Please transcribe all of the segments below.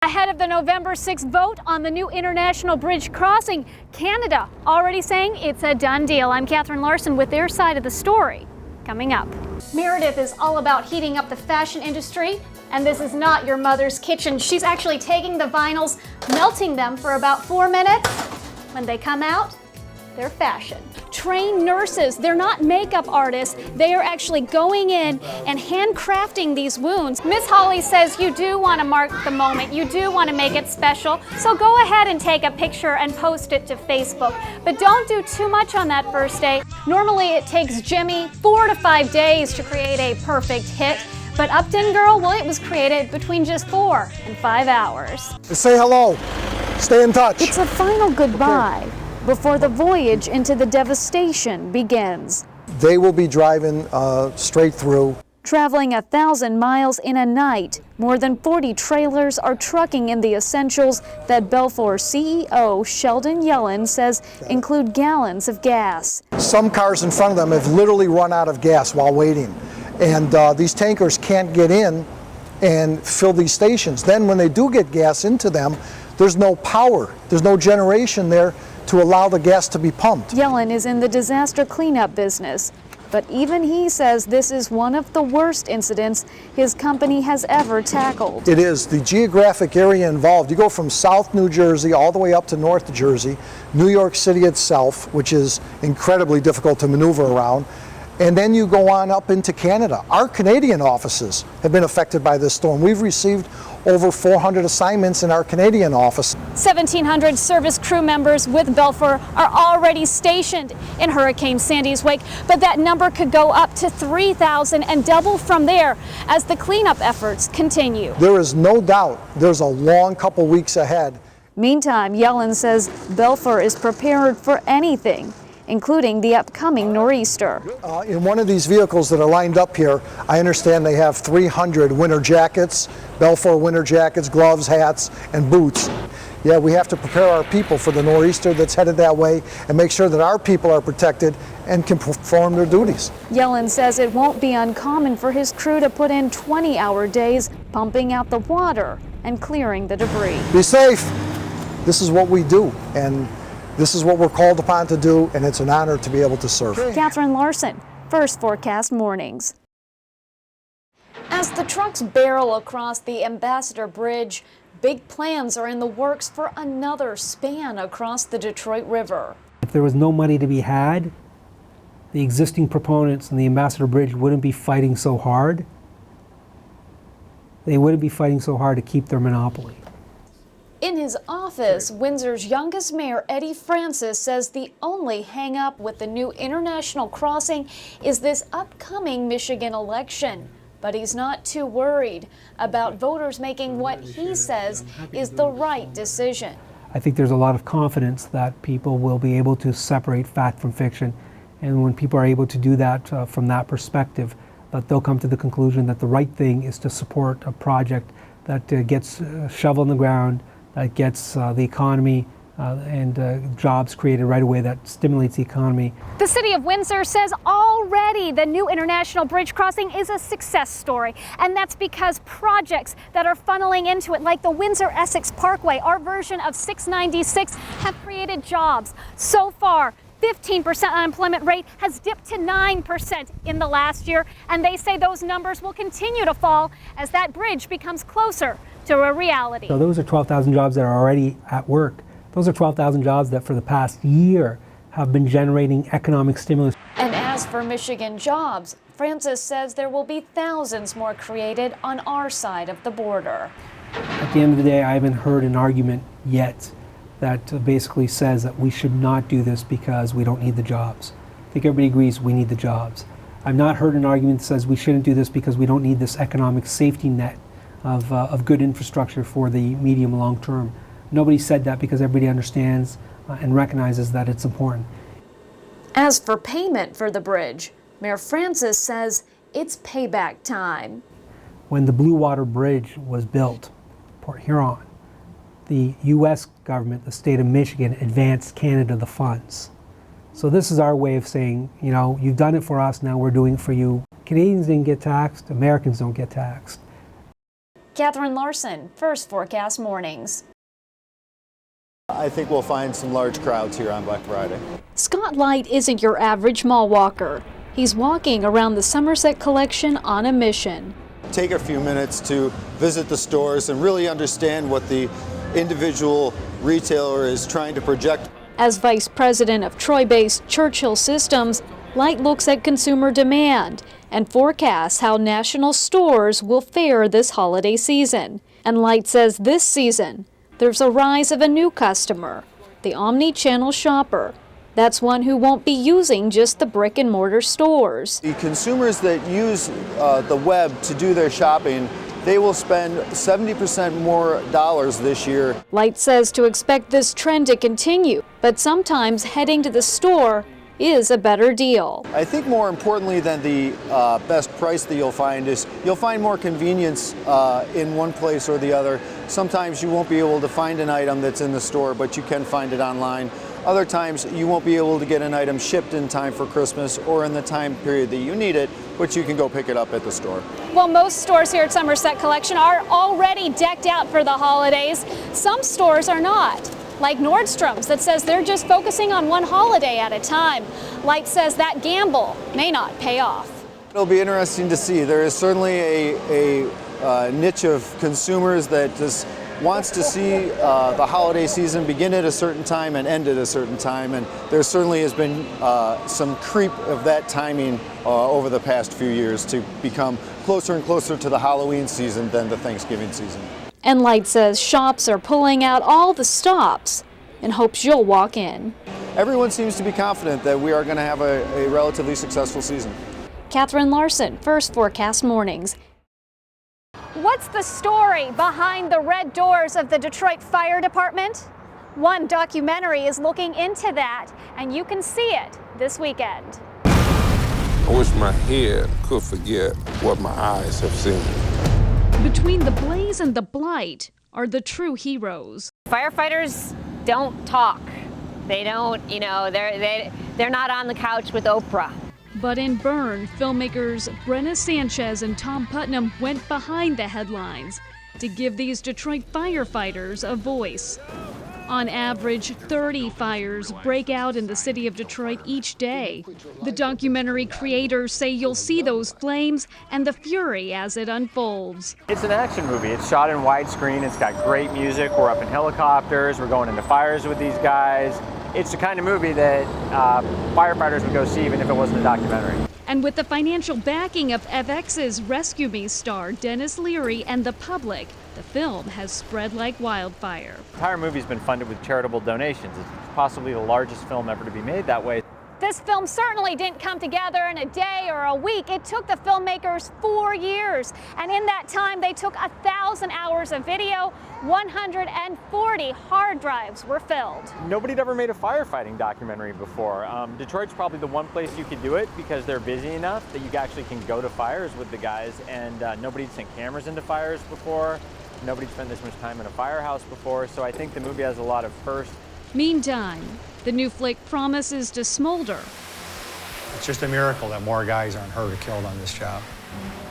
Ahead of the November 6th vote on the new international bridge crossing, Canada already saying it's a done deal. I'm Catherine Larson with their side of the story coming up. Meredith is all about heating up the fashion industry, and this is not your mother's kitchen. She's actually taking the vinyls, melting them for about 4 minutes. When they come out, they're fashion. Trained nurses, they're not makeup artists. They are actually going in and handcrafting these wounds. Miss Holly says you do want to mark the moment. You do want to make it special. So go ahead and take a picture and post it to Facebook. But don't do too much on that first day. Normally it takes Jimmy 4 to 5 days to create a perfect hit. But Upton Girl, well, it was created between just 4 and 5 hours. Say hello. Stay in touch. It's a final goodbye. Okay. Before the voyage into the devastation begins. They will be driving straight through. Traveling 1,000 miles in a night, more than 40 trailers are trucking in the essentials that Belfor CEO Sheldon Yellen says include gallons of gas. Some cars in front of them have literally run out of gas while waiting. And these tankers can't get in and fill these stations. Then when they do get gas into them, there's no power, there's no generation there to allow the gas to be pumped. Yellen is in the disaster cleanup business, but even he says this is one of the worst incidents his company has ever tackled. It is. The geographic area involved, you go from South New Jersey all the way up to North Jersey, New York City itself, which is incredibly difficult to maneuver around, and then you go on up into Canada. Our Canadian offices have been affected by this storm. We've received over 400 assignments in our Canadian office. 1,700 service crew members with Belfor are already stationed in Hurricane Sandy's wake, but that number could go up to 3,000 and double from there as the cleanup efforts continue. There is no doubt there's a long couple weeks ahead. Meantime, Yellen says Belfor is prepared for anything, including the upcoming nor'easter. In one of these vehicles that are lined up here, I understand they have 300 winter jackets, Belfor winter jackets, gloves, hats, and boots. Yeah, we have to prepare our people for the nor'easter that's headed that way and make sure that our people are protected and can perform their duties. Yellen says it won't be uncommon for his crew to put in 20-hour days pumping out the water and clearing the debris. Be safe. This is what we do, and this is what we're called upon to do, and it's an honor to be able to serve. Catherine Larson, First Forecast Mornings. As the trucks barrel across the Ambassador Bridge, big plans are in the works for another span across the Detroit River. If there was no money to be had, the existing proponents in the Ambassador Bridge wouldn't be fighting so hard. They wouldn't be fighting so hard to keep their monopoly. In his office, Windsor's youngest mayor, Eddie Francis, says the only hang-up with the new international crossing is this upcoming Michigan election. But he's not too worried about voters making what he says is the right decision. I think there's a lot of confidence that people will be able to separate fact from fiction. And when people are able to do that from that perspective, that they'll come to the conclusion that the right thing is to support a project that gets shovel in the ground, that gets the economy and jobs created right away, that stimulates the economy. The city of Windsor says already the new international bridge crossing is a success story, and that's because projects that are funneling into it, like the Windsor-Essex Parkway, our version of 696, have created jobs. So far, 15% unemployment rate has dipped to 9% in the last year, and they say those numbers will continue to fall as that bridge becomes closer to a reality. So those are 12,000 jobs that are already at work. Those are 12,000 jobs that for the past year have been generating economic stimulus. And as for Michigan jobs, Francis says there will be thousands more created on our side of the border. At the end of the day, I haven't heard an argument yet that basically says that we should not do this because we don't need the jobs. I think everybody agrees we need the jobs. I've not heard an argument that says we shouldn't do this because we don't need this economic safety net of good infrastructure for the medium and long term. Nobody said that because everybody understands and recognizes that it's important. As for payment for the bridge, Mayor Francis says it's payback time. When the Blue Water Bridge was built, Port Huron, the U.S. government, the state of Michigan, advanced Canada the funds. So this is our way of saying, you know, you've done it for us, now we're doing it for you. Canadians didn't get taxed, Americans don't get taxed. Catherine Larson, First Forecast Mornings. I think we'll find some large crowds here on Black Friday. Scott Light isn't your average mall walker. He's walking around the Somerset collection on a mission. Take a few minutes to visit the stores and really understand what the individual retailer is trying to project. As vice president of Troy-based Churchill Systems, Light looks at consumer demand and forecasts how national stores will fare this holiday season. And Light says this season, there's a rise of a new customer, the omni-channel shopper. That's one who won't be using just the brick and mortar stores. The consumers that use the web to do their shopping, they will spend 70% more dollars this year. Light says to expect this trend to continue, but sometimes heading to the store is a better deal. I think more importantly than the best price that you'll find is you'll find more convenience in one place or the other. Sometimes you won't be able to find an item that's in the store, but you can find it online. Other times you won't be able to get an item shipped in time for Christmas or in the time period that you need it, but you can go pick it up at the store. Well, most stores here at Somerset Collection are already decked out for the holidays. Some stores are not, like Nordstrom's that says they're just focusing on one holiday at a time. Light says that gamble may not pay off. It'll be interesting to see. There is certainly a niche of consumers that just wants to see the holiday season begin at a certain time and end at a certain time, and there certainly has been some creep of that timing over the past few years to become closer and closer to the Halloween season than the Thanksgiving season. And Light says shops are pulling out all the stops and hopes you'll walk in. Everyone seems to be confident that we are going to have a relatively successful season. Catherine Larson, First Forecast Mornings. What's the story behind the red doors of the Detroit Fire Department? One documentary is looking into that, and you can see it this weekend. I wish my head could forget what my eyes have seen. Between the blaze and the blight are the true heroes. Firefighters don't talk. They don't, they're not on the couch with Oprah. But in Burn, filmmakers Brenna Sanchez and Tom Putnam went behind the headlines to give these Detroit firefighters a voice. On average, 30 fires break out in the city of Detroit each day. The documentary creators say you'll see those flames and the fury as it unfolds. It's an action movie. It's shot in widescreen. It's got great music. We're up in helicopters. We're going into fires with these guys. It's the kind of movie that firefighters would go see even if it wasn't a documentary. And with the financial backing of FX's Rescue Me star Dennis Leary and the public, the film has spread like wildfire. The entire movie's been funded with charitable donations. It's possibly the largest film ever to be made that way. This film certainly didn't come together in a day or a week. It took the filmmakers 4 years. And in that time, they took 1,000 hours of video, 140 hard drives were filled. Nobody'd ever made a firefighting documentary before. Detroit's probably the one place you could do it because they're busy enough that you actually can go to fires with the guys, and nobody'd sent cameras into fires before. Nobody'd spent this much time in a firehouse before, so I think the movie has a lot of firsts. Meantime, the new flick promises to smolder. It's just a miracle that more guys aren't hurt or killed on this job.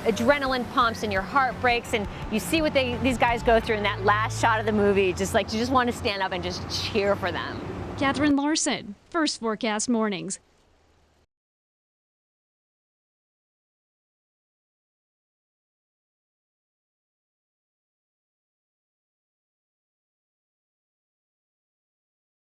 Adrenaline pumps and your heart breaks, and you see what these guys go through in that last shot of the movie. Just like you just want to stand up and just cheer for them. Catherine Larson, First Forecast Mornings.